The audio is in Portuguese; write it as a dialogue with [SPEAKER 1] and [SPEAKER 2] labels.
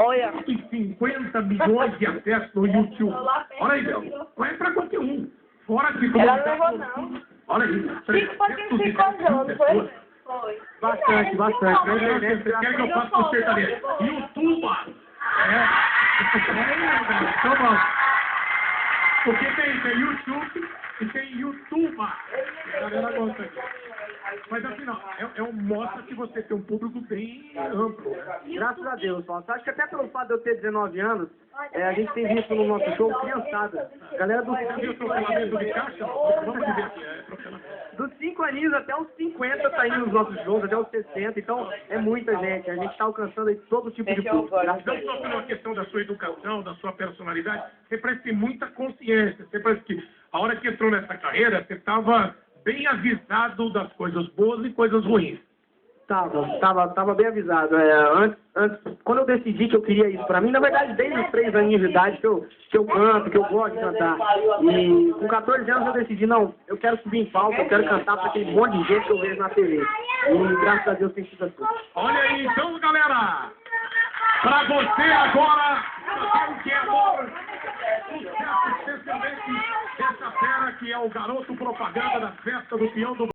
[SPEAKER 1] Olha.
[SPEAKER 2] 150 milhões de acessos no YouTube. Olha aí, Bel. Não é pra qualquer um. Fora de
[SPEAKER 1] Ela não levou, não.
[SPEAKER 2] Olha aí.
[SPEAKER 1] Fico porque ficou andando, foi? Foi.
[SPEAKER 3] Bastante, bastante.
[SPEAKER 2] Você quer que eu faça com você também? YouTube! Então vamos. Porque tem YouTube e tem YouTube. A galera gosta aqui. Mas afinal, mostra que você tem um público bem amplo.
[SPEAKER 3] Graças a Deus, Paulo. Acho que até pelo fato de eu ter 19 anos, a gente tem visto no nosso show criançada. Galera dos 5 aninhos até os 50 tá indo nos nossos shows, até os 60. Então é muita gente. A gente tá alcançando aí todo tipo de público.
[SPEAKER 2] Não só pela questão da sua educação, da sua personalidade, você parece ter muita consciência. Você parece que a hora que entrou nessa carreira, você estava bem avisado das coisas boas e coisas ruins.
[SPEAKER 3] Tava bem avisado. Antes, quando eu decidi que eu queria isso pra mim, na verdade, desde os 3 aninhos de idade que eu canto, que eu gosto de cantar. E com 14 anos eu decidi, não, eu quero subir em palco, eu quero cantar pra aquele monte de gente que eu vejo na TV. E graças a Deus tem sido assim.
[SPEAKER 2] Olha aí, então, galera, pra você agora, eu quero que é bom, sucesso especialmente dessa fera que é o garoto propaganda da festa do peão do